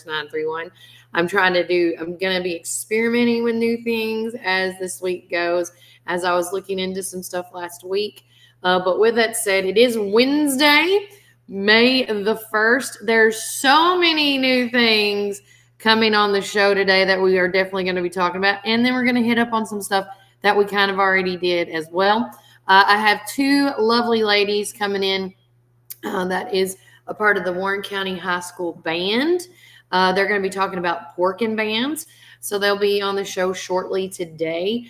931. I'm going to be experimenting with new things as this week goes, as I was looking into some stuff last week. But with that said, it is Wednesday, May the 1st. There's so many new things coming on the show today that we are definitely going to be talking about. And then we're going to hit up on some stuff that we kind of already did as well. I have two lovely ladies coming in that is a part of the Warren County High School Band. They're going to be talking about pork and bands. So they'll be on the show shortly today.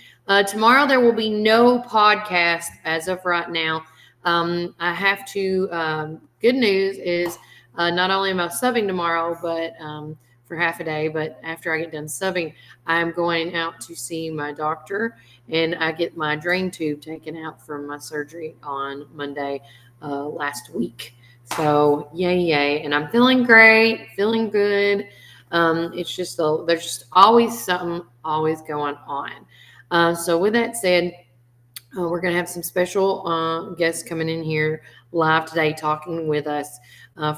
Tomorrow there will be no podcast as of right now. I have to, good news is not only am I subbing tomorrow, but for half a day, but after I get done subbing, I'm going out to see my doctor, and I get my drain tube taken out from my surgery on Monday last week. So yay. And I'm feeling great, feeling good. It's just, there's just always something always going on. So with that said, we're going to have some special guests coming in here live today talking with us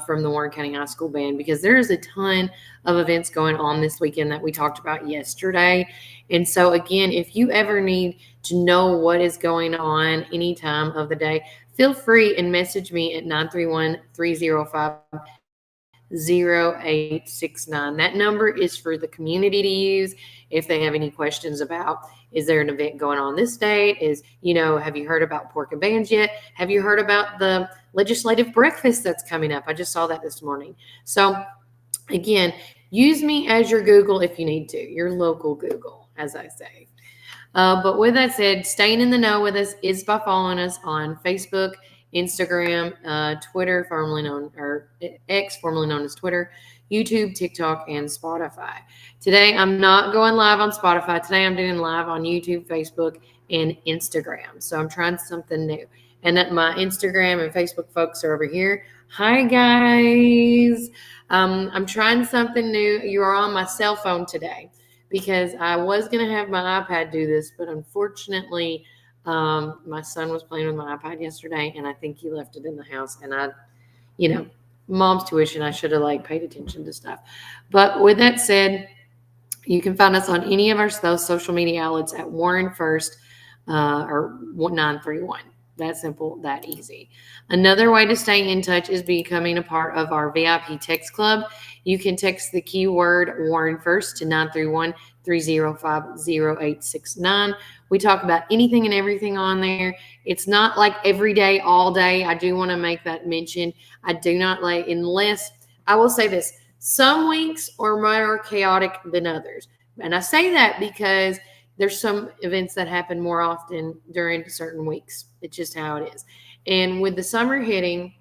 from the Warren County High School Band, because there is a ton of events going on this weekend that we talked about yesterday. And so, again, if you ever need to know what is going on any time of the day, feel free and message me at 931-305-0869. That number is for the community to use if they have any questions about, is there an event going on this date? Have you heard about pork and bands yet? Have you heard about the legislative breakfast that's coming up? I just saw that this morning. So again, use me as your Google if you need to, your local Google, as I say. But with that said, staying in the know with us is by following us on Facebook, Instagram, Twitter, X, formerly known as Twitter, YouTube, TikTok, and Spotify. Today, I'm not going live on Spotify. Today, I'm doing live on YouTube, Facebook, and Instagram. So I'm trying something new. And my Instagram and Facebook folks are over here. Hi, guys. I'm trying something new. You are on my cell phone today, because I was going to have my iPad do this, but unfortunately, my son was playing with my iPad yesterday, and I think he left it in the house. And mom's tuition, I should have paid attention to stuff. But with that said, you can find us on any of those social media outlets at Warren First or 931. That simple, that easy. Another way to stay in touch is becoming a part of our VIP text club. You can text the keyword Warren First to 931-305-0869. We talk about anything and everything on there. It's not like every day, all day. I do want to make that mention. I do not unless, I will say this, some weeks are more chaotic than others. And I say that because there's some events that happen more often during certain weeks. It's just how it is. And with the summer hitting,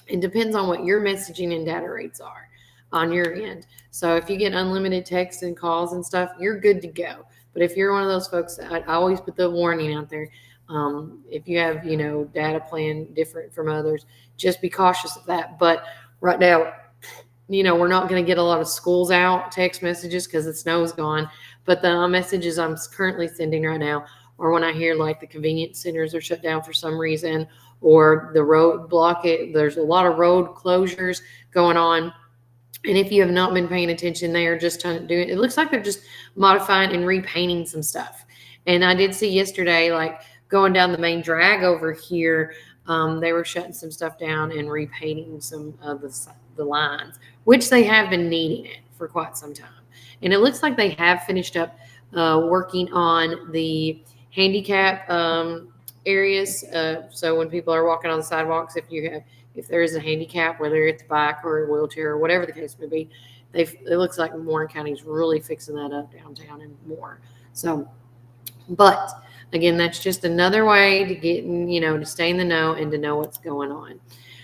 it depends on what your messaging and data rates are on your end. So if you get unlimited texts and calls and stuff, you're good to go. But if you're one of those folks, that I always put the warning out there. If you have, data plan different from others, just be cautious of that. But right now, we're not going to get a lot of schools out text messages because the snow's gone. But the messages I'm currently sending right now are when I hear the convenience centers are shut down for some reason, or the road block it. There's a lot of road closures going on. And if you have not been paying attention, they are just trying to do it. It looks like they're just modifying and repainting some stuff. And I did see yesterday, going down the main drag over here, they were shutting some stuff down and repainting some of the lines, which they have been needing it for quite some time. And it looks like they have finished up working on the handicap areas. So when people are walking on the sidewalks, if there is a handicap, whether it's a bike or a wheelchair or whatever the case may be, it looks like Warren County is really fixing that up downtown and more. So, but again, that's just another way to get, to stay in the know and to know what's going on.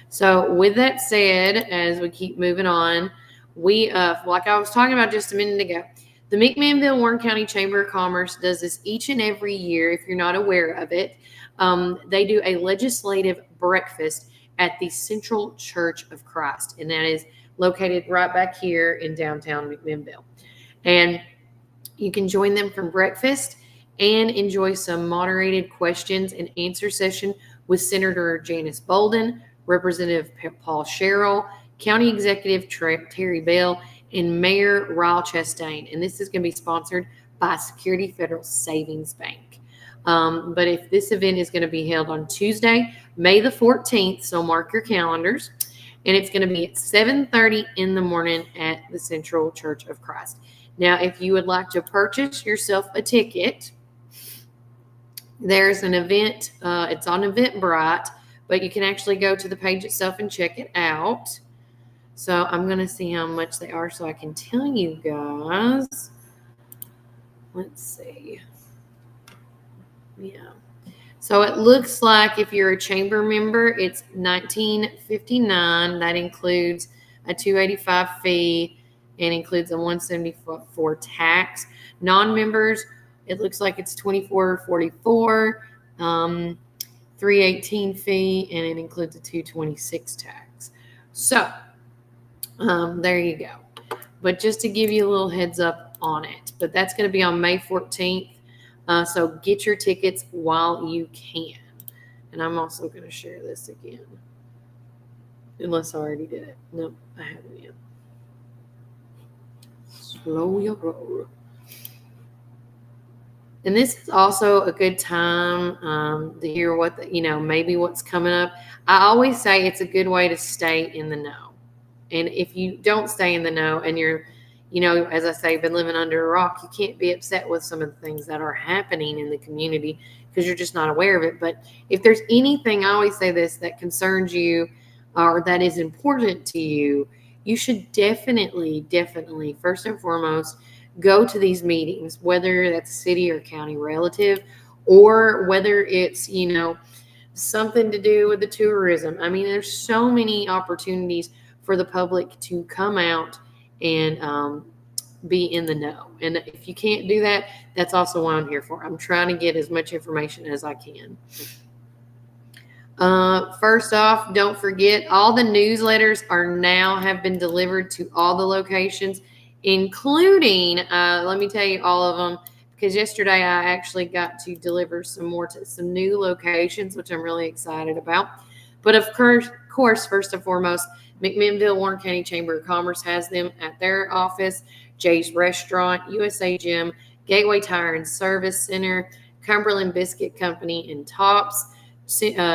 So with that said, as we keep moving on, we, like I was talking about just a minute ago, the McMinnville Warren County Chamber of Commerce does this each and every year. If you're not aware of it, they do a legislative breakfast at the Central Church of Christ, and that is located right back here in downtown McMinnville. And you can join them for breakfast and enjoy some moderated questions and answer session with Senator Janice Bolden, Representative Paul Sherrill, County Executive Terry Bell, and Mayor Ryle Chastain. And this is going to be sponsored by Security Federal Savings Bank. But if this event is going to be held on Tuesday, May the 14th, so mark your calendars. And it's going to be at 7:30 in the morning at the Central Church of Christ. Now, if you would like to purchase yourself a ticket, there's an event. It's on Eventbrite, but you can actually go to the page itself and check it out. So I'm going to see how much they are so I can tell you guys. Let's see. Yeah. So it looks like if you're a chamber member, it's $19.59. That includes a $285 fee and includes a $174 tax. Non-members, it looks like it's $24.44, $318 fee, and it includes a $226 tax. So there you go. But just to give you a little heads up on it, but that's going to be on May 14th. So get your tickets while you can. And I'm also going to share this again. Unless I already did it. Nope, I haven't yet. Slow your roll. And this is also a good time to hear what, maybe what's coming up. I always say it's a good way to stay in the know. And if you don't stay in the know and you're, as I say, been living under a rock, you can't be upset with some of the things that are happening in the community because you're just not aware of it. But if there's anything, I always say this, that concerns you or that is important to you, you should definitely, first and foremost, go to these meetings, whether that's city or county relative, or whether it's, something to do with the tourism. I mean, there's so many opportunities for the public to come out and be in the know. And if you can't do that, that's also what I'm here for. I'm trying to get as much information as I can. First off, don't forget, all the newsletters have been delivered to all the locations, including, let me tell you all of them, because yesterday I actually got to deliver some more to some new locations, which I'm really excited about. But of course, first and foremost, McMinnville Warren County Chamber of Commerce has them at their office, Jay's Restaurant, USA Gym, Gateway Tire and Service Center, Cumberland Biscuit Company and Tops,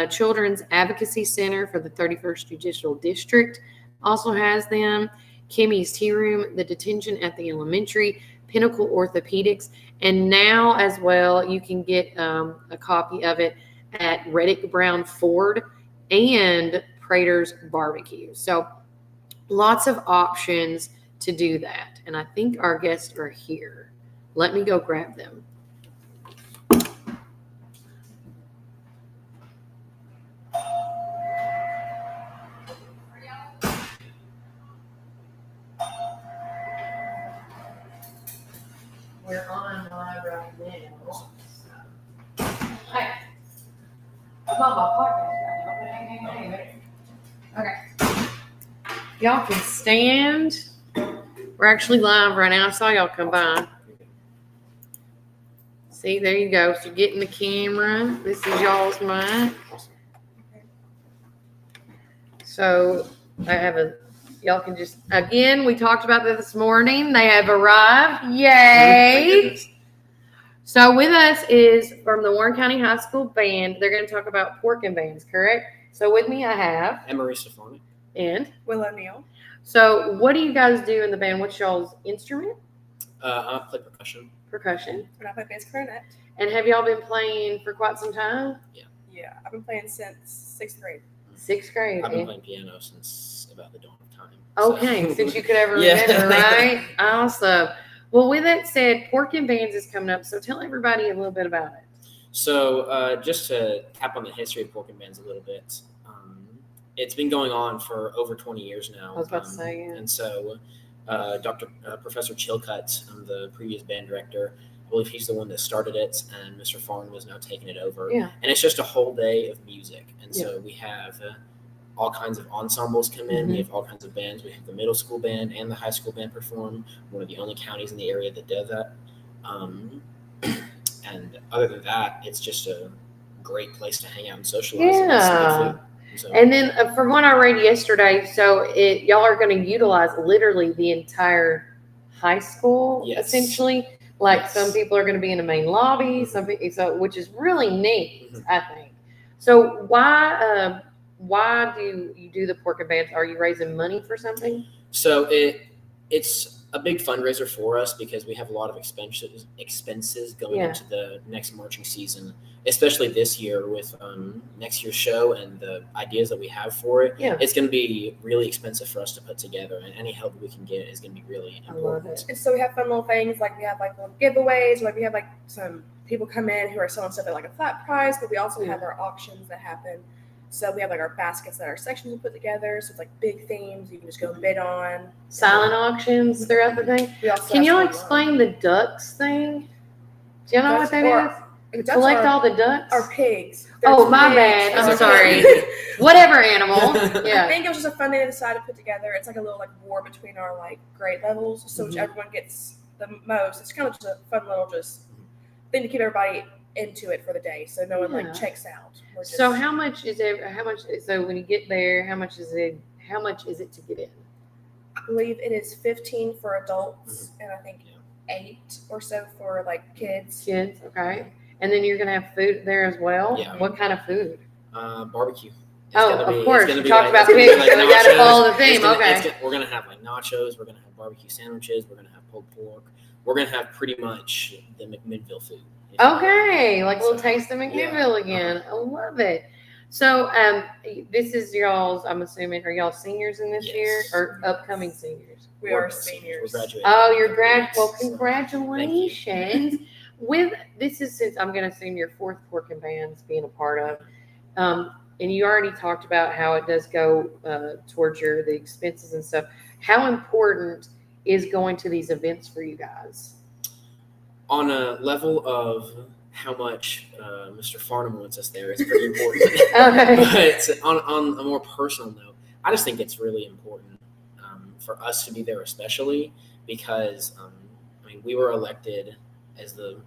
Children's Advocacy Center for the 31st Judicial District also has them, Kimmy's Tea Room, the detention at the elementary, Pinnacle Orthopedics, and now as well you can get a copy of it at Reddick Brown Ford and Prater's Barbecue. So lots of options to do that. And I think our guests are here. Let me go grab them. We're on live right now. So. Hey. I'm on my podcast right now. Okay. Y'all can stand. We're actually live right now. I saw y'all come by. See, there you go. So get in the camera. This is y'all's mic. So I have y'all can just, again, we talked about this morning. They have arrived. Yay. So with us is from the Warren County High School Band. They're going to talk about pork and bands, correct? So with me I have Emery Stefani and Will O'Neill. So what do you guys do in the band? What's y'all's instrument? I play percussion. Percussion. And I play bass clarinet. And have y'all been playing for quite some time? Yeah, I've been playing since 6th grade. 6th grade. I've been playing piano since about the dawn of time. Okay, so. since you could ever remember, right? Awesome. Well, with that said, Pork and Bands is coming up, so tell everybody a little bit about it. So just to tap on the history of Pork and Bands a little bit, it's been going on for over 20 years now. I was about to say, yeah. And so Professor Chilcutt, the previous band director, I believe he's the one that started it, and Mr. Farn was now taking it over. Yeah. And it's just a whole day of music. And so we have all kinds of ensembles come in. Mm-hmm. We have all kinds of bands. We have the middle school band and the high school band perform. One of the only counties in the area that does that. And other than that, it's just a great place to hang out and socialize. Yeah. So, And then from what I read yesterday, so y'all are going to utilize literally the entire high school, Yes. essentially. Like Yes. some people are going to be in the main lobby, Mhm. so which is really neat, Mhm. I think. So why do you do the pork and bands? Are you raising money for something? So it's a big fundraiser for us because we have a lot of expenses going Yeah. into the next marching season, especially this year with next year's show and the ideas that we have for it. Yeah. It's going to be really expensive for us to put together, and any help we can get is going to be really I love important. it. And so we have fun little things, like we have like little giveaways, like we have like some people come in who are selling stuff at like a flat price, but we also have our auctions that happen. So we have like our baskets that our sections will put together. So it's like big themes you can just go bid on. Silent auctions throughout the thing. We also Can have y'all some explain the ducks thing? Do you know what that is? Ducks Collect are all the ducks? our pigs. Oh, There's my pigs. bad. I'm It's sorry. okay. Whatever animal. I Yeah. think it was just a fun thing to decide to put together. It's like a little like war between our like grade levels. So Mhm. whichever one gets the most. It's kind of just a fun little just thing to keep everybody into it for the day, so no one Yeah. like checks out. We're just, So how much is it? How much? So when you get there, how much is it? How much is it to get in? I believe it is 15 for adults, and I think 8 or so for like kids. Kids, okay. And then you're gonna have food there as well. Yeah. What kind of food? Barbecue. It's Oh, gonna of be- course. it's gonna You be talked about it's gonna be pigs, so we gotta nachos. follow the It's theme, gonna- okay. we're gonna have like nachos. We're gonna have barbecue sandwiches. We're gonna have pulled pork. We're gonna have pretty much the McMinnville food. if you will. Okay, like a little So, taste of McMinnville yeah. again. I love it. So, this is y'all's. I'm assuming, are y'all seniors in this Yes. year or upcoming seniors? We We're are seniors. We're graduating. Oh, in a you're couple grad. weeks, Well, so congratulations. With this is since I'm going to assume your fourth pork and bands being a part of, and you already talked about how it does go towards the expenses and stuff. How important is going to these events for you guys? On a level of how much Mr. Farnham wants us there, it's pretty important. Okay. But on a more personal note, I just think it's really important for us to be there, especially because I mean we were elected as the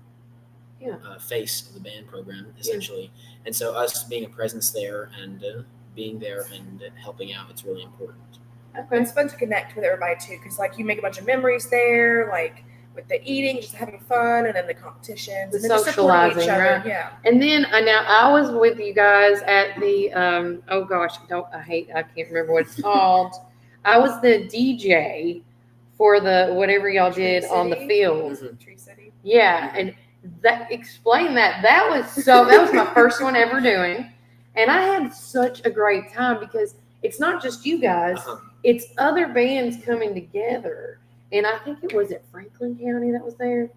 face of the band program essentially, and so us being a presence there and being there and helping out, it's really important. Okay. It's fun to connect with everybody too, because like you make a bunch of memories there, like with the eating, just having fun, and then the competitions, The and then just supporting each socializing, other. right? Yeah. And then I was with you guys at the oh gosh, I can't remember what it's called. I was the DJ for the whatever y'all did on the City. field. Mhm. Tree City. Yeah, and explain that. That was my first one ever doing, and I had such a great time because it's not just you guys; Uh-huh. it's other bands coming together. And I think it was at Franklin County that was there.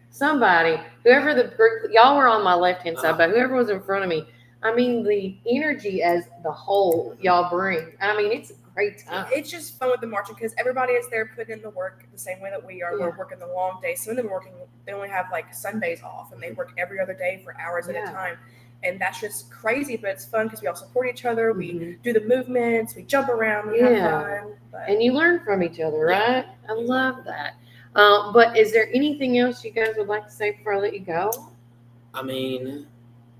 Somebody, whoever the group, y'all were on my left hand side, but whoever was in front of me, I mean, the energy as the whole y'all bring. I mean, it's a great time. It's just fun with the marching because everybody is there putting in the work the same way that we are. Yeah. We're working the long days. Some of them are working, they only have like Sundays off, and they work every other day for hours at Yeah. a time. And that's just crazy, but it's fun because we all support each other. We Mhm. do the movements, we jump around, we Yeah. have fun. But And you learn from each other, right? I love that. But is there anything else you guys would like to say before I let you go? I mean,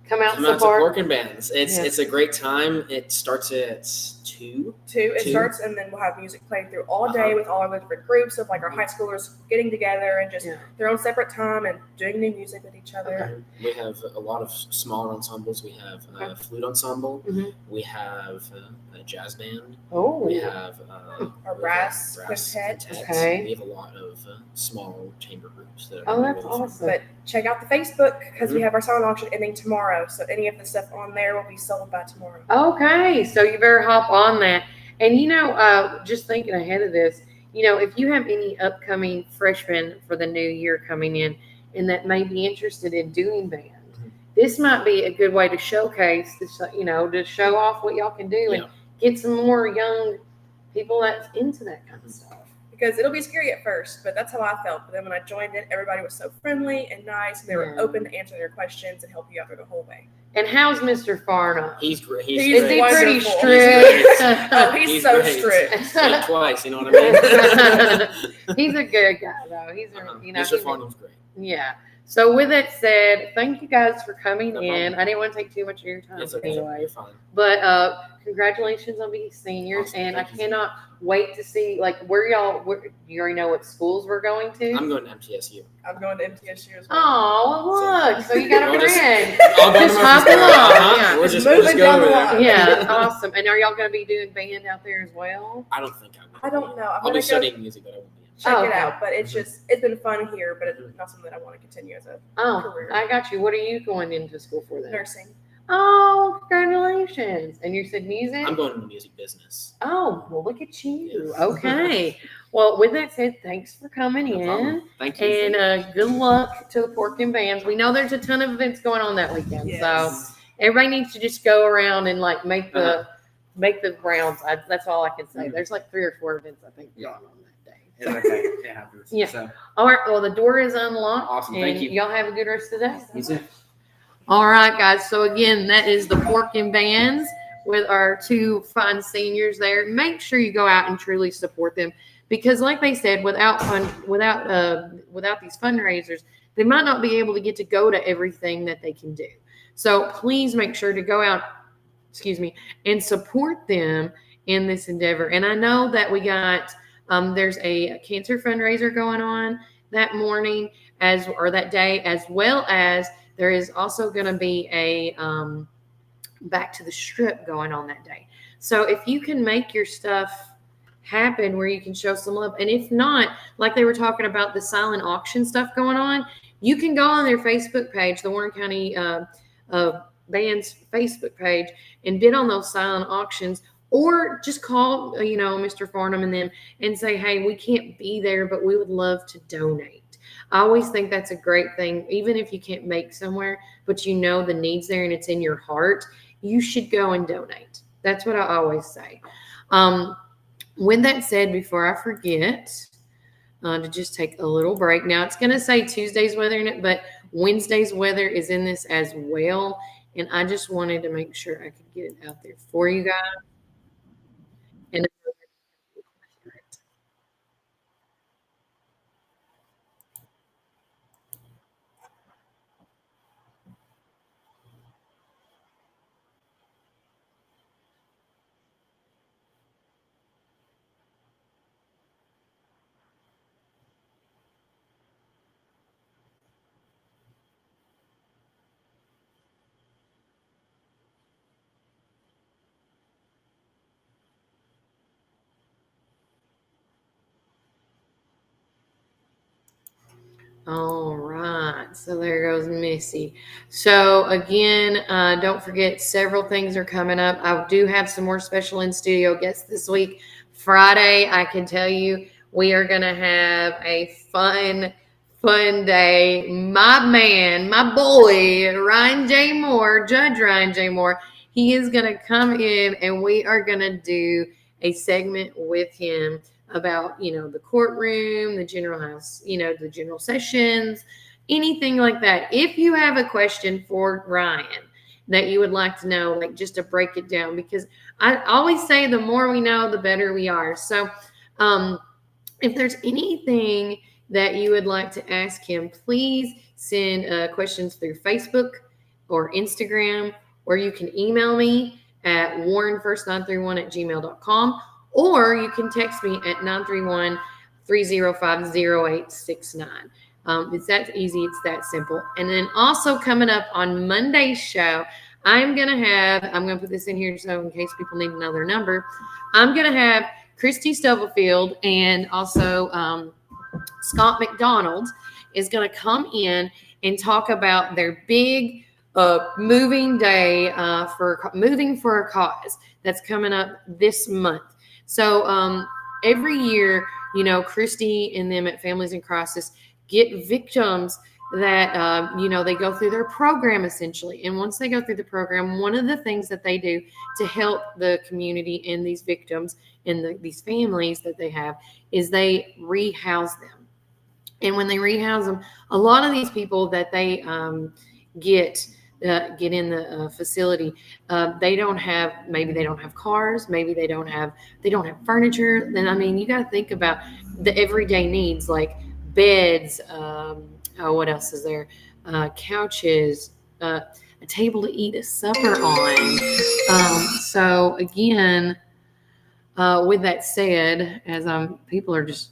Come out come out to support. Pork and Bands. It's Yeah. it's a great time. It starts at 2. it Two. starts, and then we'll have music playing through all day with all of the different groups of like our high schoolers getting together and just Yeah. their own separate time and doing new music with each other. Okay. We have a lot of smaller ensembles. We have a flute ensemble. Mhm. We have a jazz band. Oh, We have Our brass quintet. Okay. We have a lot of small chamber groups. That are Oh, that's really fun. awesome. But check out the Facebook because we Mhm. have our silent auction ending tomorrow. So any of the stuff on there will be sold by tomorrow. Okay, so you better hop on that. And just thinking ahead of this, if you have any upcoming freshmen for the new year coming in and that may be interested in doing band, this might be a good way to showcase this, to show off what y'all can do and get some more young people that's into that kind of stuff. Because it'll be scary at first, but that's how I felt. But then when I joined it, everybody was so friendly and nice, and they were Yeah. open to answering your questions and help you out through the whole way. And how's Mr. Farnham? He's great. He's Is he wonderful. pretty He's strict? Oh, he's so great. strict. Say it twice. You know what I mean? He's a good guy, though. Mr. he's a- Farnham's great. Yeah. So with that said, thank you guys for coming No in. problem. I didn't want to take too much of your time It's okay. You're anyways. fine. But congratulations on being seniors, Awesome. and I Thank you. cannot wait to see like where you already know what schools we're going to. I'm going to MTSU. I'm going to MTSU as well. Oh, look! So you got a We'll just- friend. I'll go to Just hop Murfreesboro. along. Yeah. We'll Just just, move we'll just it go down over the there. line. Yeah, awesome. And are y'all going to be doing band out there as well? I don't think I will. I don't know. I'm I'll gonna be go studying music, but I won't be. check Oh, it okay. out. But it's been fun here, but it's not something that I want to continue as a Oh, career. I got you. What are you going into school for then? Nursing. Oh, congratulations! And you said music. I'm going into music business. Oh, well, look at you. Yes. Okay. Well, with that said, thanks for coming No in. problem. Thank you. And good luck to the Pork and Bands. We know there's a ton of events going on that weekend. So everybody needs to just go around and like make the rounds. That's all I can say. Mhm. There's like 3 or 4 events I think going on that day. It's okay. It happens. Yeah. So, All right. Well, the door is unlocked. Awesome. And Thank you. Y'all have a good rest of the day. you too. All right, guys. So again, that is the Pork and Bands with our 2 fine seniors there. Make sure you go out and truly support them because, like they said, without these fundraisers, they might not be able to get to go to everything that they can do. So please make sure to go out, and support them in this endeavor. And I know that we got there's a cancer fundraiser going on that morning that day, as well as there is also going to be a back to the strip going on that day. So if you can make your stuff happen where you can show some love, and if not, like they were talking about the silent auction stuff going on, you can go on their Facebook page, the Warren County Band's Facebook page, and bid on those silent auctions, or just call Mr. Farnham and them and say, hey, we can't be there, but we would love to donate. I always think that's a great thing. Even if you can't make somewhere, but you know the need's there and it's in your heart, you should go and donate. That's what I always say. With that said, before I forget, to just take a little break. Now, it's going to say Tuesday's weather in it, but Wednesday's weather is in this as well. And I just wanted to make sure I could get it out there for you guys. And all right, so there goes Missy. So again, don't forget, several things are coming up. I do have some more special in studio guests this week. Friday, I can tell you, we are going to have a fun day. My man, my boy, Ryan J. Moore, Judge Ryan J. Moore, he is going to come in and we are going to do a segment with him about, the courtroom, the general house, the general sessions, anything like that. If you have a question for Ryan that you would like to know, like just to break it down, because I always say the more we know, the better we are. So if there's anything that you would like to ask him, please send questions through Facebook or Instagram, or you can email me at warrenfirst931@gmail.com. Or you can text me at 931-305-0869. It's that easy. It's that simple. And then also coming up on Monday's show, I'm going to put this in here so in case people need another number, I'm going to have Christy Stubblefield and also Scott McDonald is going to come in and talk about their big moving day for moving for a cause that's coming up this month. So every year, Christy and them at Families in Crisis get victims that, they go through their program essentially. And once they go through the program, one of the things that they do to help the community and these victims and these families that they have is they rehouse them. And when they rehouse them, a lot of these people that they get in the facility, they don't have cars, maybe they don't have furniture. Then you got to think about the everyday needs like beds, Oh, what else is there? Couches, a table to eat a supper on. So again, with that said, as people are just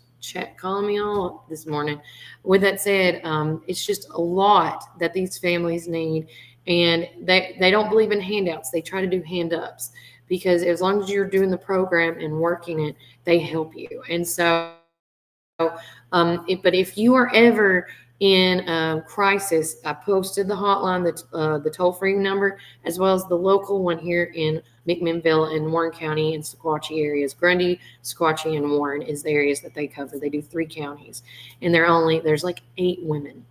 calling me all up this morning. With that said, it's just a lot that these families need, and they don't believe in handouts. They try to do hand ups because as long as you're doing the program and working it, they help you. And so, but if you are ever in crisis, I posted the hotline, the toll-free number, as well as the local one here in McMinnville and Warren County and Sequatchie areas. Grundy, Sequatchie, and Warren is the areas that they cover. They do 3 counties, and there's like 8 women.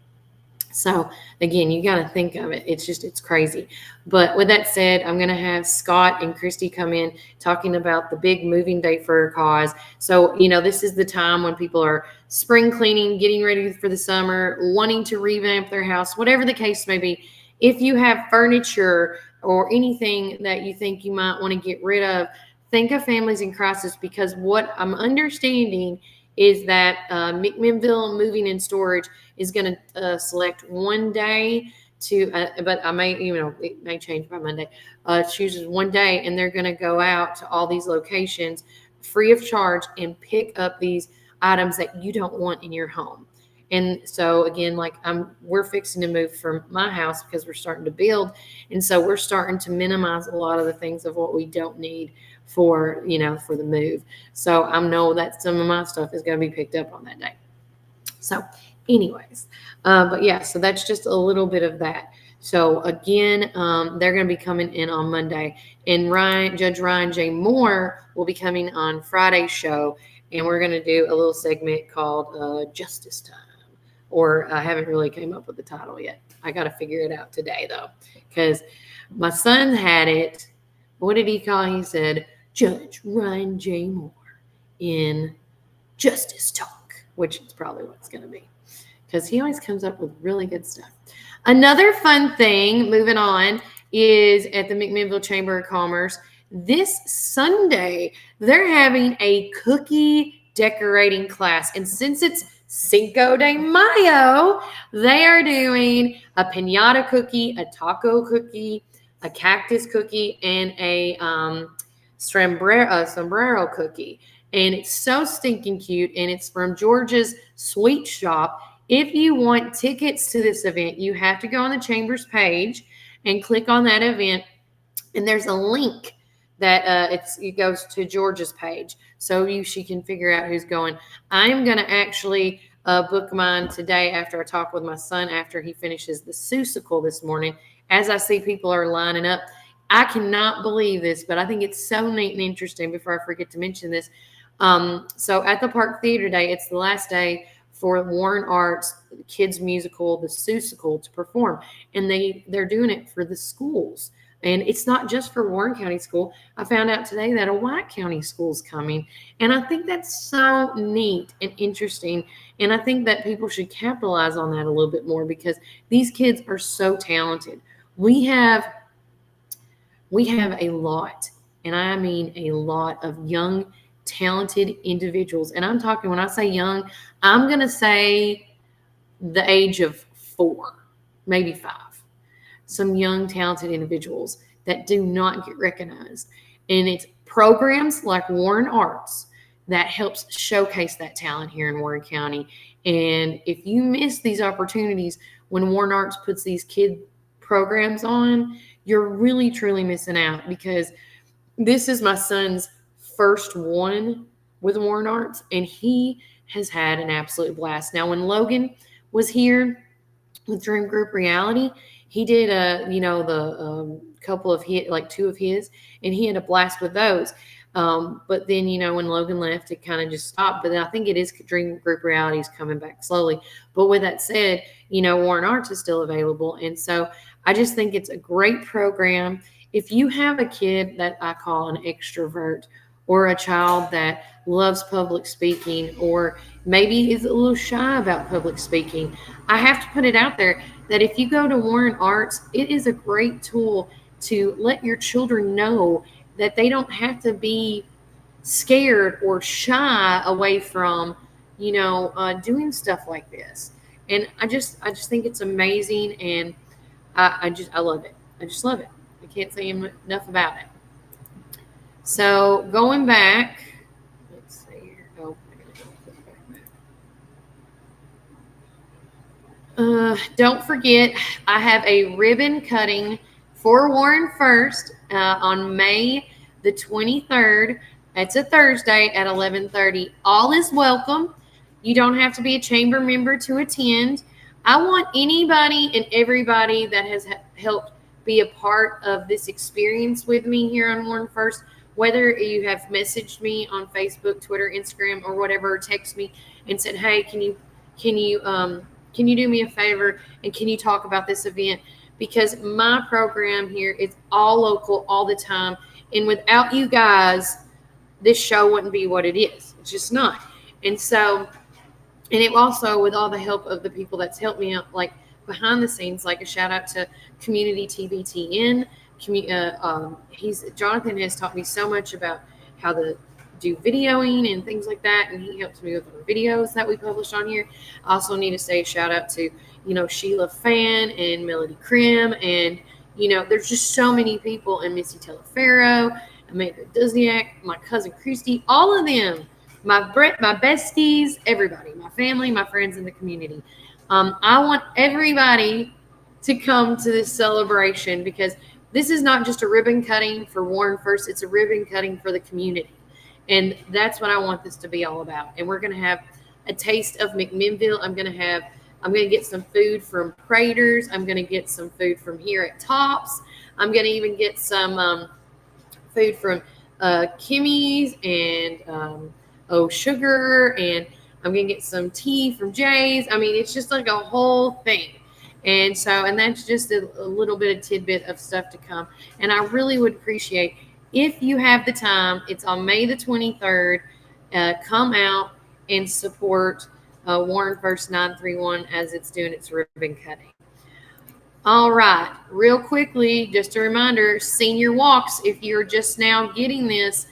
So again, you got to think of it. It's crazy. But with that said, I'm going to have Scott and Christy come in talking about the big moving day for a cause. So, this is the time when people are spring cleaning, getting ready for the summer, wanting to revamp their house, whatever the case may be. If you have furniture or anything that you think you might want to get rid of, think of Families in Crisis, because what I'm understanding is that McMinnville Moving and Storage is going to select one day to, but I may, it may change by Monday, chooses one day, and they're going to go out to all these locations free of charge and pick up these items that you don't want in your home. And so again, we're fixing to move from my house because we're starting to build. And so we're starting to minimize a lot of the things of what we don't need for the move. So I know that some of my stuff is going to be picked up on that day. So anyways, but yeah, so that's just a little bit of that. So again, they're going to be coming in on Monday, and Judge Ryan J. Moore will be coming on Friday's show, and we're going to do a little segment called Justice Time. Or I haven't really came up with the title yet. I got to figure it out today, though, because my son had it. What did he call it? He said, Judge Ryan J. Moore in Justice Talk, which is probably what it's going to be, because he always comes up with really good stuff. Another fun thing, moving on, is at the McMinnville Chamber of Commerce. This Sunday, they're having a cookie decorating class. And since it's Cinco de Mayo, they are doing a piñata cookie, a taco cookie, a cactus cookie, and a sombrero cookie. And it's so stinking cute, and it's from George's Sweet Shop. If you want tickets to this event, you have to go on the Chamber's page and click on that event, and there's a link that it goes to George's page, so she can figure out who's going. I'm going to actually book mine today after I talk with my son after he finishes the Seussical this morning. As I see people are lining up, I cannot believe this, but I think it's so neat and interesting. Before I forget to mention this, so at the Park Theater Day, it's the last day for Warren Arts kids musical, the Seussical, to perform, and they're doing it for the schools. And it's not just for Warren County School. I found out today that a White County school is coming. And I think that's so neat and interesting. And I think that people should capitalize on that a little bit more, because these kids are so talented. We have a lot, and I mean a lot, of young, talented individuals. And I'm talking, when I say young, I'm going to say the age of 4, maybe 5. Some young, talented individuals that do not get recognized. And it's programs like Warren Arts that helps showcase that talent here in Warren County. And if you miss these opportunities when Warren Arts puts these kid programs on, you're really, truly missing out, because this is my son's first one with Warren Arts, and he has had an absolute blast. Now, when Logan was here with Dream Group Reality, he did the couple of his, like 2 of his, and he had a blast with those. But then, when Logan left, it kind of just stopped. But I think it is Dream Group Reality is coming back slowly. But with that said, Warren Arts is still available. And so I just think it's a great program. If you have a kid that I call an extrovert, or a child that loves public speaking, or maybe is a little shy about public speaking, I have to put it out there that if you go to Warren Arts, it is a great tool to let your children know that they don't have to be scared or shy away from, doing stuff like this. And I just think it's amazing, and I love it. I just love it. I can't say enough about it. So going back, let's see here. Oh, I gotta go back. Don't forget, I have a ribbon cutting for Warren First on May the 23rd. It's a Thursday at 11:30. All is welcome. You don't have to be a chamber member to attend. I want anybody and everybody that has helped be a part of this experience with me here on Warren First, whether you have messaged me on Facebook, Twitter, Instagram, or whatever, or text me and said, "Hey, can you do me a favor and can you talk about this event?" Because my program here is all local all the time, and without you guys, this show wouldn't be what it is. It's just not. And so, and it also, with all the help of the people that's helped me out, like behind the scenes, like a shout out to Community TBTN. Jonathan has taught me so much about how to do videoing and things like that, and he helps me with our videos that we publish on here. I also need to say a shout out to, Sheila Fan and Melody Krim, and there's just so many people, and Missy Telefaro, Amanda Duzniak, my cousin Christy, all of them, my besties, everybody, my family, my friends in the community. I want everybody to come to this celebration, because this is not just a ribbon cutting for Warren First, it's a ribbon cutting for the community. And that's what I want this to be all about. And we're going to have a taste of McMinnville. I'm going to get some food from Prater's. I'm going to get some food from here at Tops. I'm going to even get some food from Kimmy's and Sugar. And I'm going to get some tea from Jay's. I mean, it's just like a whole thing. And that's just a little bit of tidbit of stuff to come. And I really would appreciate, if you have the time, it's on May the 23rd, come out and support Warren First 931 as it's doing its ribbon cutting. All right, real quickly, just a reminder, senior walks, if you're just now getting this,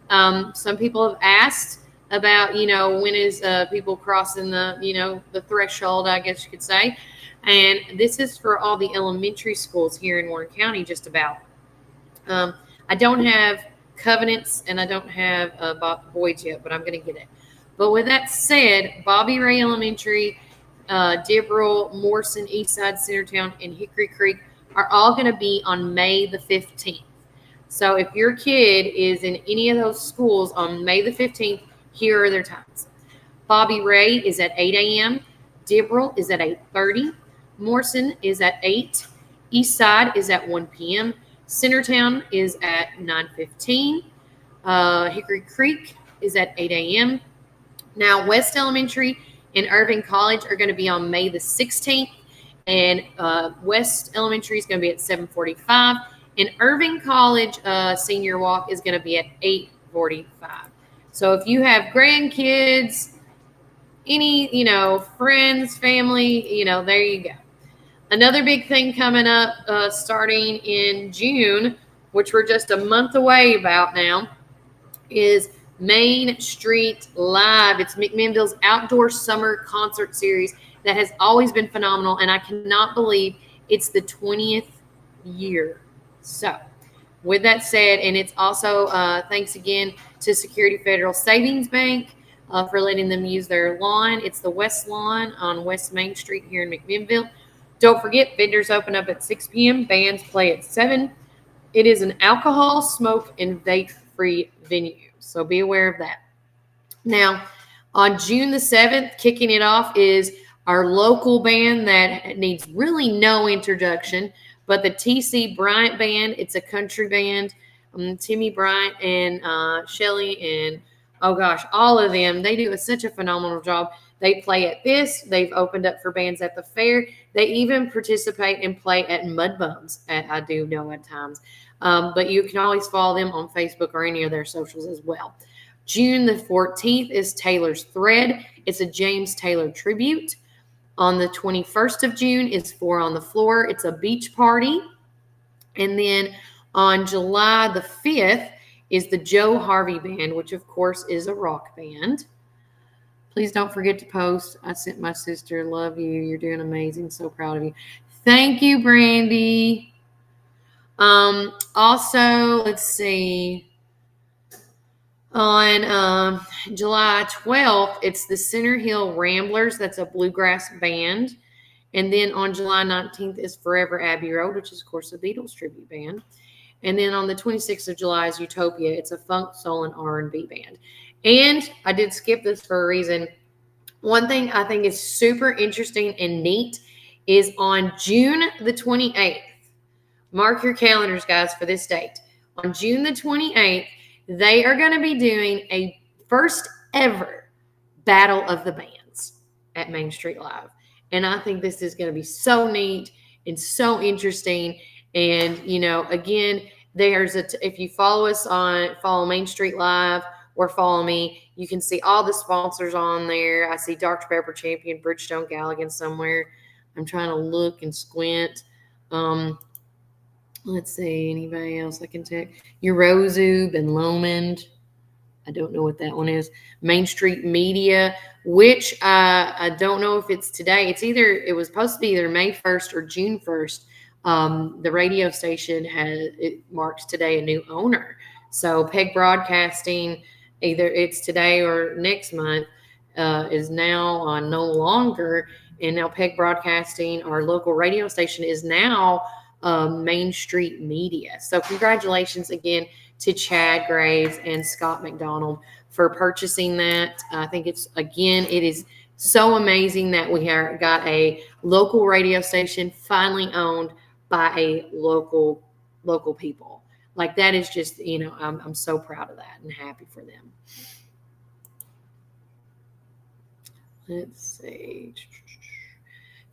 some people have asked about, when is people crossing the threshold, I guess you could say. And this is for all the elementary schools here in Warren County, just about. I don't have Covenants and I don't have Boyd's yet, but I'm going to get it. But with that said, Bobby Ray Elementary, Dibble, Morrison, Eastside, Centertown, and Hickory Creek are all going to be on May the 15th. So if your kid is in any of those schools on May the 15th, here are their times. Bobby Ray is at 8 a.m. Dibble is at 8:30. Morrison is at 8. Eastside is at 1 p.m. Centertown is at 9:15. Hickory Creek is at 8 a.m. Now, West Elementary and Irving College are going to be on May the 16th, and West Elementary is going to be at 7:45, and Irving College Senior Walk is going to be at 8:45. So if you have grandkids, any, friends, family, there you go. Another big thing coming up starting in June, which we're just a month away about now, is Main Street Live. It's McMinnville's outdoor summer concert series that has always been phenomenal, and I cannot believe it's the 20th year. So with that said, and it's also thanks again to Security Federal Savings Bank for letting them use their lawn. It's the West Lawn on West Main Street here in McMinnville. Don't forget, vendors open up at 6 p.m. Bands play at 7. It is an alcohol, smoke, and vape-free venue, so be aware of that. Now, on June the 7th, kicking it off is our local band that needs really no introduction, but the T.C. Bryant Band. It's a country band. Timmy Bryant and Shelly and, all of them. They do such a phenomenal job. They play at this. They've opened up for bands at the fair. They even participate and play at Mudbones, I do know at times. But you can always follow them on Facebook or any of their socials as well. June the 14th is Taylor's Thread. It's a James Taylor tribute. On the 21st of June is Four on the Floor. It's a beach party. And then on July the 5th is the Joe Harvey Band, which of course is a rock band. Please don't forget to post. I sent my sister. Love you. You're doing amazing. So proud of you. Thank you, Brandy. Also, let's see. On July 12th, it's the Center Hill Ramblers. That's a bluegrass band. And then on July 19th is Forever Abbey Road, which is, of course, a Beatles tribute band. And then on the 26th of July is Utopia. It's a funk, soul, and R&B band. And I did skip this for a reason. One thing I think is super interesting and neat is on June the 28th. Mark your calendars, guys, for this date. On June the 28th, they are going to be doing a first ever Battle of the Bands at Main Street Live. And I think this is going to be so neat and so interesting. And, you know, again, if you follow Main Street Live or follow me, you can see all the sponsors on there. I see Dr. Pepper Champion, Bridgestone Galligan somewhere. I'm trying to look and squint. Let's see, anybody else I can take? Eurozube and Lomond. I don't know what that one is. Main Street Media, which I don't know if it's today. It was supposed to be either May 1st or June 1st. The radio station it marks today a new owner. So Peg Broadcasting, either it's today or next month, is now no longer. And now Peg Broadcasting, our local radio station, is now Main Street Media. So congratulations again to Chad Graves and Scott McDonald for purchasing that. I think it is so amazing that we got a local radio station finally owned by a local people. Like that is just, you know, I'm so proud of that and happy for them. Let's see.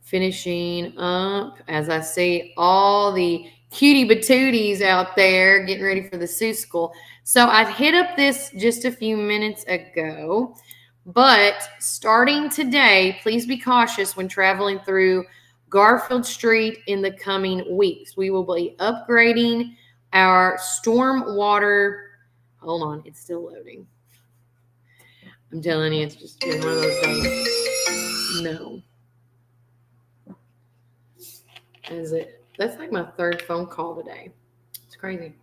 Finishing up as I see all the cutie patooties out there getting ready for the Sioux School. So I hit up this just a few minutes ago, but starting today, please be cautious when traveling through Garfield Street in the coming weeks. We will be upgrading our storm water. Hold on, it's still loading. I'm telling you, it's just been one of those days. No. That's like my third phone call today. It's crazy.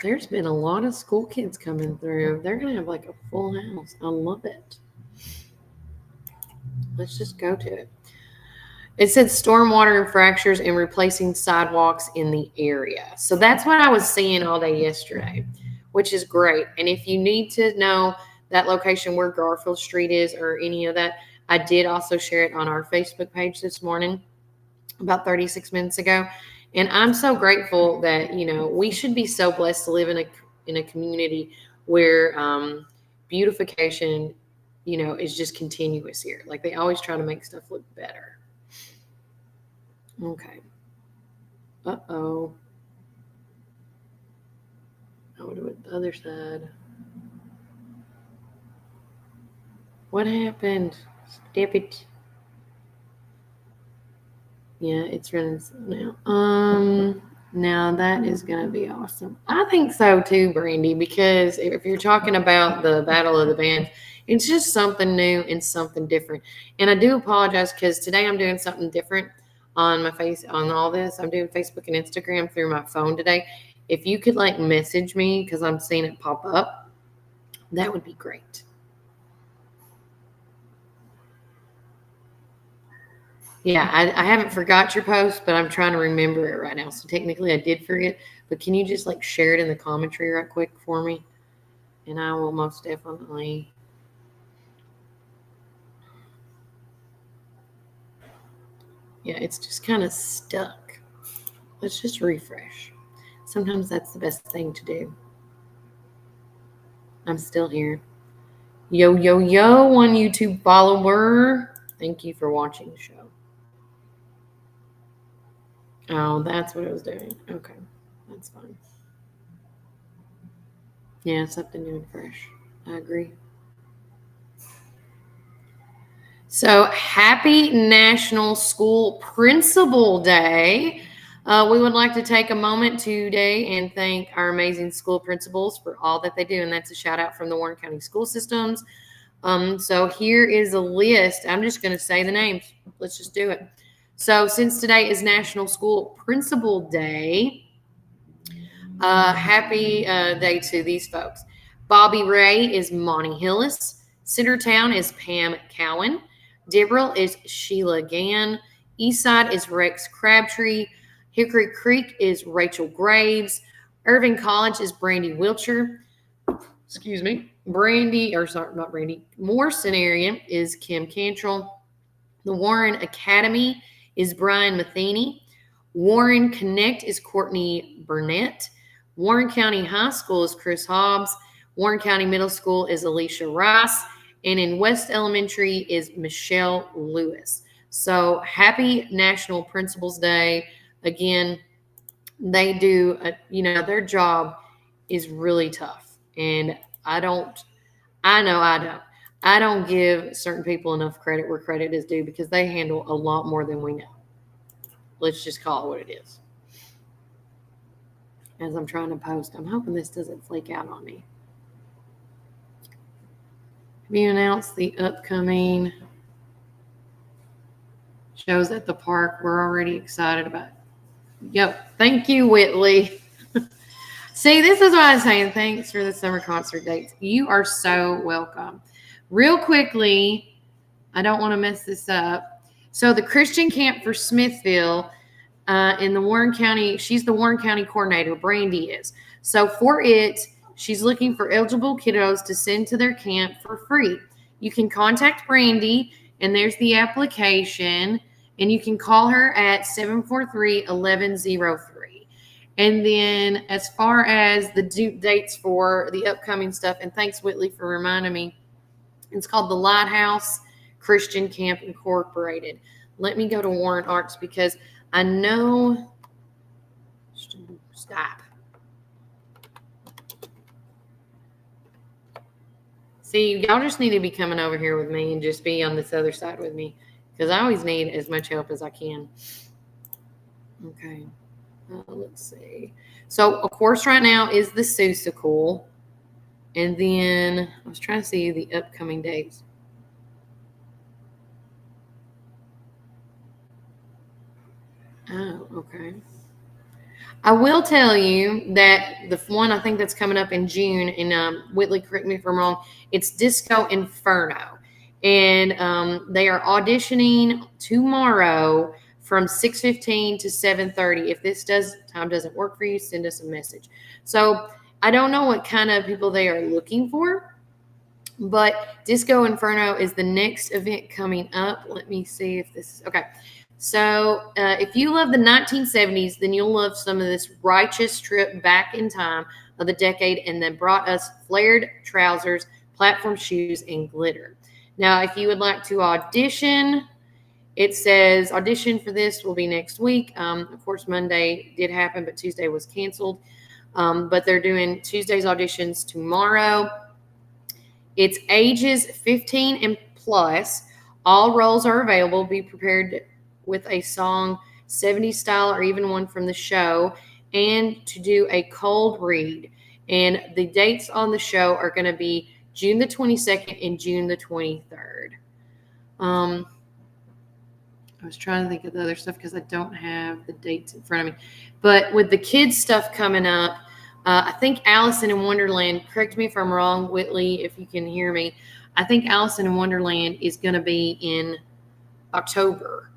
There's been a lot of school kids coming through. They're going to have like a full house. I love it. Let's just go to it. It said stormwater and fractures and replacing sidewalks in the area. So that's what I was seeing all day yesterday, which is great. And if you need to know that location where Garfield Street is or any of that, I did also share it on our Facebook page this morning about 36 minutes ago. And I'm so grateful that, you know, we should be so blessed to live in a community where beautification, you know, is just continuous here. Like they always try to make stuff look better. Okay. Uh-oh. I would do it the other side. What happened? Stop it. Yeah, it's running slow now. Now that is going to be awesome. I think so too, Brandy, because if you're talking about the Battle of the Bands, it's just something new and something different. And I do apologize because today I'm doing something different on all this. I'm doing Facebook and Instagram through my phone today. If you could like message me because I'm seeing it pop up, that would be great. Yeah, I haven't forgot your post, but I'm trying to remember it right now. So technically I did forget, but can you just like share it in the commentary right quick for me? And I will most definitely. Yeah, it's just kind of stuck. Let's just refresh. Sometimes that's the best thing to do. I'm still here. Yo, yo, yo, one YouTube follower. Thank you for watching the show. Oh, that's what I was doing. Okay, that's fine. Yeah, something new and fresh. I agree. So happy National School Principal Day. We would like to take a moment today and thank our amazing school principals for all that they do, and that's a shout out from the Warren County School Systems. So here is a list. I'm just going to say the names. Let's just do it. So since today is National School Principal Day, happy day to these folks. Bobby Ray is Monty Hillis. Centertown is Pam Cowan. Dibble is Sheila Gann. Eastside is Rex Crabtree. Hickory Creek is Rachel Graves. Irving College is Brandy Wiltshire. Excuse me. Morrison area is Kim Cantrell. The Warren Academy is Brian Matheny. Warren Connect is Courtney Burnett. Warren County High School is Chris Hobbs. Warren County Middle School is Alicia Rice. And in West Elementary is Michelle Lewis. So happy National Principals Day. Again, they do, their job is really tough. And I don't give certain people enough credit where credit is due because they handle a lot more than we know. Let's just call it what it is. As I'm trying to post, I'm hoping this doesn't flake out on me. Have you announced the upcoming shows at the park? We're already excited about it. Yep. Thank you, Whitley. See, this is why I'm saying thanks for the summer concert dates. You are so welcome. Real quickly, I don't want to mess this up. So the Christian Camp for Smithville in the Warren County, she's the Warren County coordinator, Brandy is. So for it, she's looking for eligible kiddos to send to their camp for free. You can contact Brandy, and there's the application, and you can call her at 743-1103. And then as far as the due dates for the upcoming stuff, and thanks, Whitley, for reminding me, it's called the Lighthouse Christian Camp Incorporated. Let me go to Warren Arts because I know. Stop. See, y'all just need to be coming over here with me and just be on this other side with me because I always need as much help as I can. Okay. Let's see. So, of course, right now is the Seussical. And then I was trying to see the upcoming dates. Oh, okay. I will tell you that the one I think that's coming up in June, and Whitley, correct me if I'm wrong, it's Disco Inferno. And they are auditioning tomorrow from 6:15 to 7:30. If this time doesn't work for you, send us a message. So I don't know what kind of people they are looking for, but Disco Inferno is the next event coming up. Let me see if this is okay. So if you love the 1970s, then you'll love some of this righteous trip back in time of the decade, and then brought us flared trousers, platform shoes, and glitter. Now, if you would like to audition, it says audition for this will be next week. Of course, Monday did happen, but Tuesday was canceled. But they're doing Tuesday's auditions tomorrow. It's ages 15 and plus. All roles are available. Be prepared with a song, 70s style, or even one from the show, and to do a cold read. And the dates on the show are going to be June the 22nd and June the 23rd. I was trying to think of the other stuff because I don't have the dates in front of me. But with the kids stuff coming up, I think Allison in Wonderland, correct me if I'm wrong, Whitley, if you can hear me. I think Allison in Wonderland is going to be in October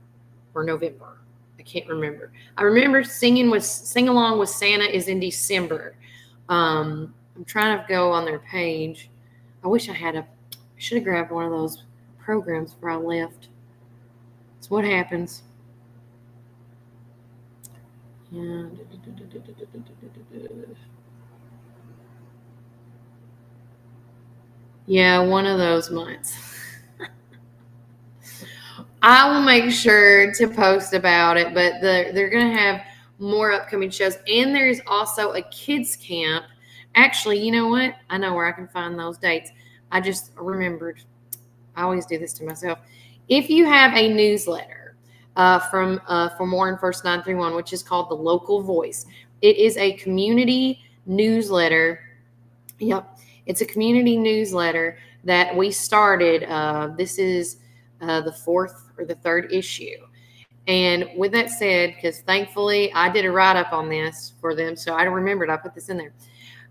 or November. I can't remember. I remember Sing Along with Santa is in December. I'm trying to go on their page. I wish I should have grabbed one of those programs before I left. That's what happens. Yeah, one of those months. I will make sure to post about it, but they're going to have more upcoming shows. And there's also a kids camp. Actually, you know what? I know where I can find those dates. I just remembered. I always do this to myself. If you have a newsletter, from Warren First 931, which is called The Local Voice. It is a community newsletter. Yep, it's a community newsletter that we started. This is the fourth or the third issue. And with that said, because thankfully I did a write-up on this for them, so I remembered I put this in there.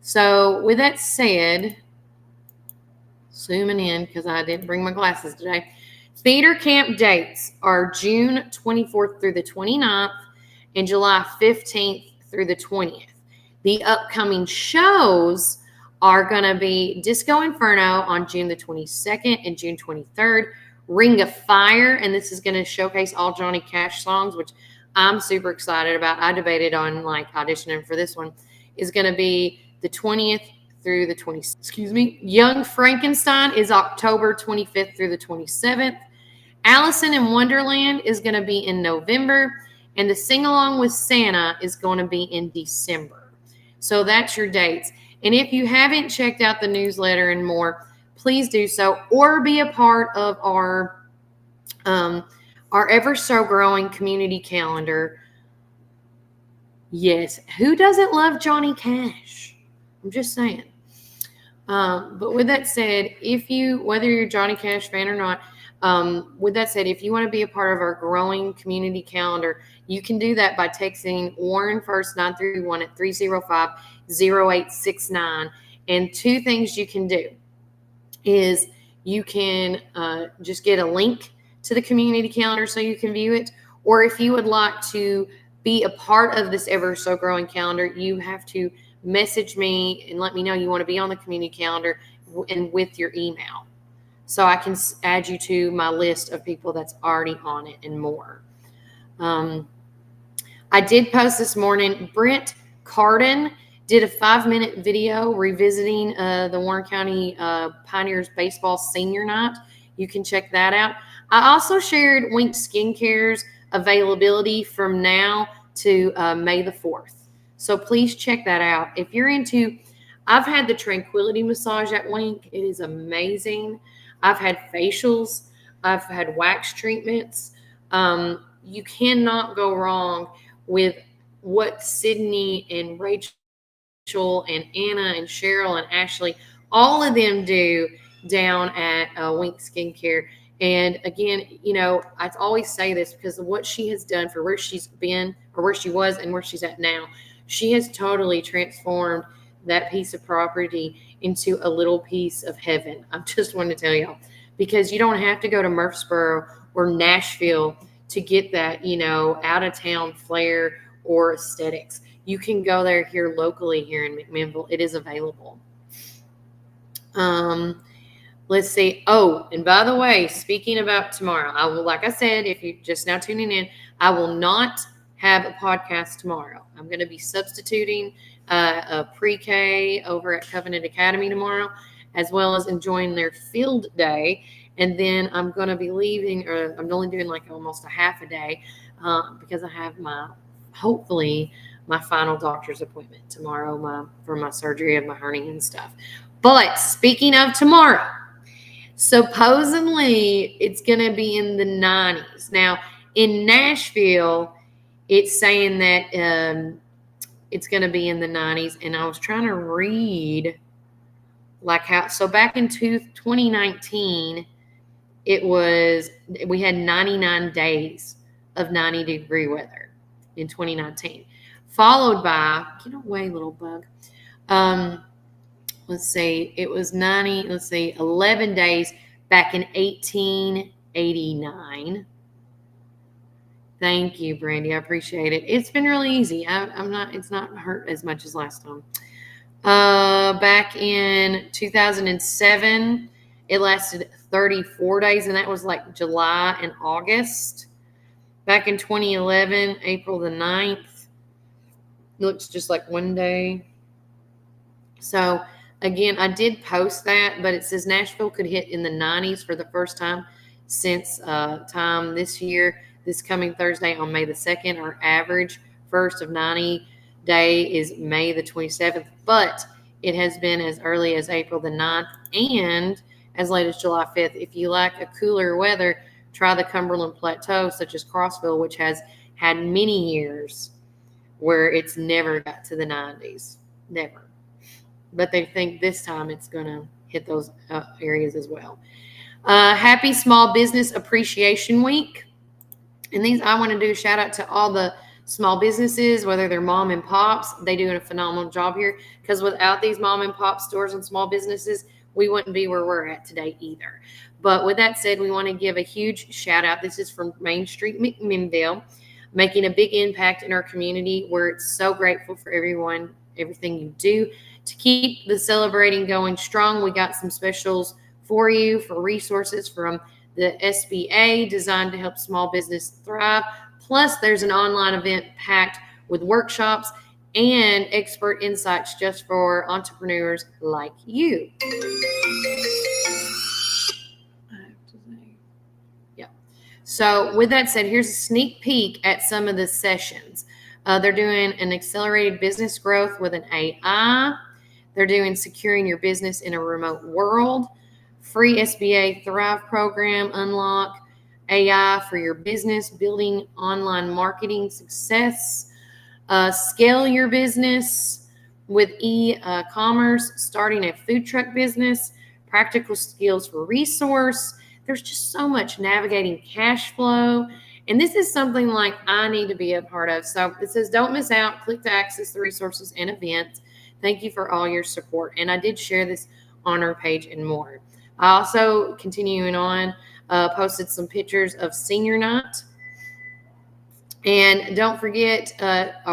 So with that said, zooming in because I didn't bring my glasses today. Theater camp dates are June 24th through the 29th and July 15th through the 20th. The upcoming shows are going to be Disco Inferno on June the 22nd and June 23rd, Ring of Fire, and this is going to showcase all Johnny Cash songs, which I'm super excited about. I debated on auditioning for this one. Is going to be the 20th through the 20th. Young Frankenstein is October 25th through the 27th. Allison in Wonderland is going to be in November, and the Sing Along with Santa is going to be in December. So that's your dates. And if you haven't checked out the newsletter and more, please do so, or be a part of our ever so growing community calendar. Yes, who doesn't love Johnny Cash? I'm just saying. But with that said, whether you're a Johnny Cash fan or not, with that said, if you want to be a part of our growing community calendar, you can do that by texting Warren First 931 at 305-0869. And two things you can do is you can just get a link to the community calendar so you can view it. Or if you would like to be a part of this ever so growing calendar, you have to message me and let me know you want to be on the community calendar and with your email, so I can add you to my list of people that's already on it and more. I did post this morning, Brent Carden did a 5-minute video revisiting the Warren County Pioneers Baseball Senior Night. You can check that out. I also shared Wink Skincare's availability from now to May the 4th. So please check that out. If you're into, I've had the Tranquility Massage at Wink. It is amazing. I've had facials. I've had wax treatments. You cannot go wrong with what Sydney and Rachel and Anna and Cheryl and Ashley, all of them do down at Wink Skincare. And again, I always say this because of what she has done for where she's been or where she was and where she's at now. She has totally transformed that piece of property into a little piece of heaven. I just want to tell y'all, because you don't have to go to Murfreesboro or Nashville to get that, out of town flair or aesthetics. You can go there here locally here in McMinnville. It is available. Let's see. Oh, and by the way, speaking about tomorrow, I will, like I said, if you're just now tuning in, I will not have a podcast tomorrow. I'm going to be substituting a pre-K over at Covenant Academy tomorrow, as well as enjoying their field day. And then I'm going to be leaving, or I'm only doing almost a half a day because I have hopefully my final doctor's appointment tomorrow for my surgery of my hernia and stuff. But speaking of tomorrow, supposedly it's going to be in the 90s. Now, in Nashville, it's saying that it's going to be in the 90s. And I was trying to read so back in 2019, we had 99 days of 90-degree weather in 2019, followed by, get away, little bug. Let's see, it was 11 days back in 1889. Thank you, Brandy. I appreciate it. It's been really easy. It's not hurt as much as last time. Back in 2007, it lasted 34 days, and that was July and August. Back in 2011, April the 9th, it looks just like one day. So, again, I did post that, but it says Nashville could hit in the 90s for the first time since time this year. This coming Thursday on May the 2nd, our average first of 90 day is May the 27th, but it has been as early as April the 9th and as late as July 5th. If you like a cooler weather, try the Cumberland Plateau, such as Crossville, which has had many years where it's never got to the 90s. Never. But they think this time it's going to hit those areas as well. Happy Small Business Appreciation Week. And these, I want to do a shout out to all the small businesses, whether they're mom and pops. They do a phenomenal job here, because without these mom and pop stores and small businesses, we wouldn't be where we're at today either. But with that said, we want to give a huge shout out. This is from Main Street McMinnville, making a big impact in our community. We're so grateful for everything you do to keep the celebrating going strong. We got some specials for you for resources from the SBA designed to help small business thrive. Plus, there's an online event packed with workshops and expert insights just for entrepreneurs like you. Yeah. So with that said, here's a sneak peek at some of the sessions. They're doing an accelerated business growth with an AI. They're doing securing your business in a remote world. Free SBA Thrive program, unlock AI for your business, building online marketing success, scale your business with e-commerce, starting a food truck business, practical skills for resource. There's just so much navigating cash flow. And this is something like I need to be a part of. So it says, don't miss out. Click to access the resources and events. Thank you for all your support. And I did share this on our page and more. I also, continuing on, posted some pictures of senior night. And don't forget,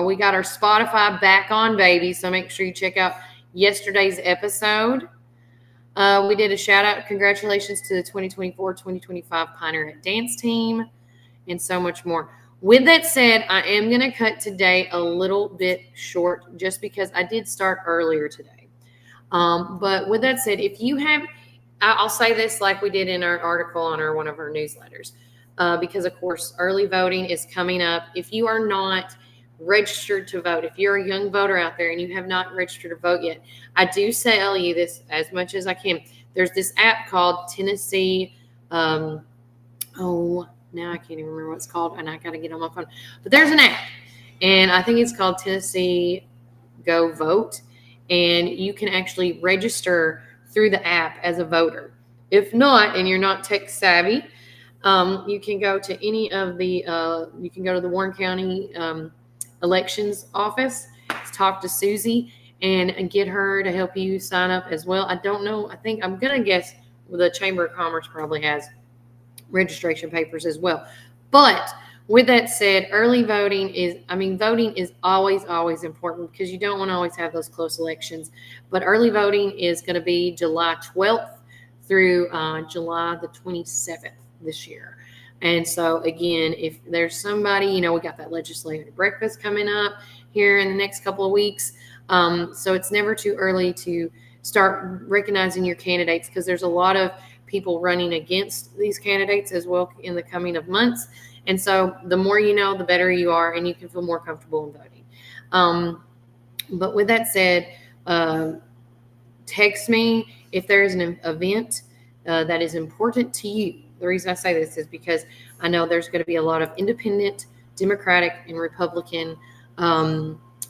we got our Spotify back on, baby. So make sure you check out yesterday's episode. We did a shout out. Congratulations to the 2024-2025 Pioneer Dance team and so much more. With that said, I am going to cut today a little bit short just because I did start earlier today. But with that said, if you have, I'll say this like we did in our article on one of our newsletters, because of course, early voting is coming up. If you are not registered to vote, if you're a young voter out there and you have not registered to vote yet, I do tell you this as much as I can. There's this app called Tennessee, now I can't even remember what it's called, and I got to get on my phone. But there's an app, and I think it's called Tennessee Go Vote, and you can actually register through the app as a voter. If not, and you're not tech savvy, you can go to any of the, you can go to the Warren County elections office, talk to Susie, and get her to help you sign up as well. I don't know. I'm going to guess the Chamber of Commerce probably has registration papers as well. But with that said, voting is always important, because you don't want to always have those close elections. But early voting is going to be July 12th through July the 27th this year. And so again, if there's somebody, we got that legislative breakfast coming up here in the next couple of weeks. So it's never too early to start recognizing your candidates, because there's a lot of people running against these candidates as well in the coming of months. And so the more you know, the better you are, and you can feel more comfortable in voting. But with that said, text me if there is an event that is important to you. The reason I say this is because I know there's going to be a lot of independent, Democratic, and Republican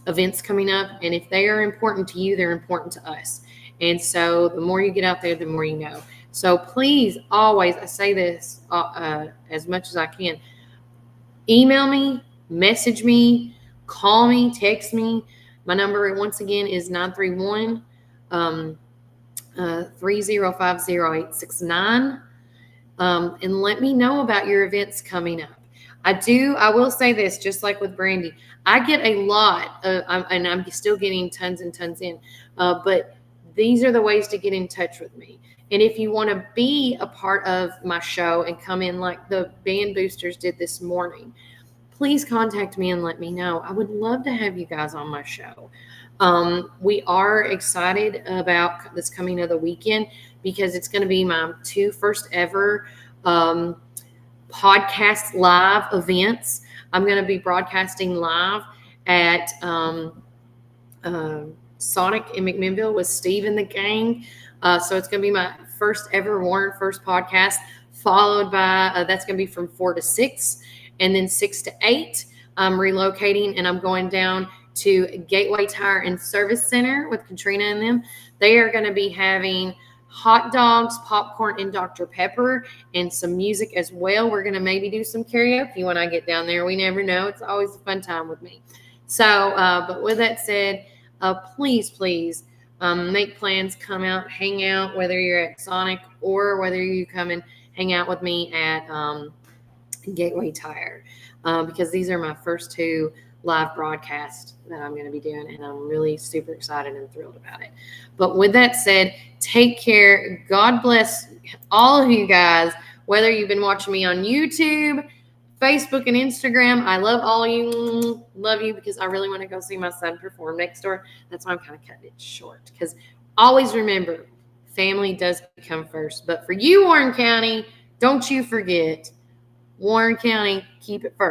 events coming up. And if they are important to you, they're important to us. And so the more you get out there, the more you know. So please always, I say this as much as I can, email me, message me, call me, text me. My number, once again, is 931 3050869. And let me know about your events coming up. I will say this, just like with Brandy, I get a lot, and I'm still getting tons and tons in, but these are the ways to get in touch with me. And if you want to be a part of my show and come in like the band boosters did this morning, please contact me and let me know. I would love to have you guys on my show. We are excited about this coming of the weekend, because it's going to be my first ever podcast live events. I'm going to be broadcasting live at Sonic in McMinnville with Steve and the gang. So it's going to be my first ever Warren First podcast followed by, that's going to be from 4 to 6, and then 6 to 8, I'm relocating and I'm going down to Gateway Tire and Service Center with Katrina and them. They are going to be having hot dogs, popcorn, and Dr. Pepper, and some music as well. We're going to maybe do some karaoke when I get down there. We never know. It's always a fun time with me. So, but with that said, please make plans, come out, hang out, whether you're at Sonic or whether you come and hang out with me at Gateway Tire, because these are my first 2 live broadcasts that I'm going to be doing, and I'm really super excited and thrilled about it. But with that said, take care. God bless all of you guys, whether you've been watching me on YouTube, Facebook, and Instagram. I love all of you. Love you, because I really want to go see my son perform next door. That's why I'm kind of cutting it short, because always remember, family does come first. But for you, Warren County, don't you forget, Warren County, keep it first.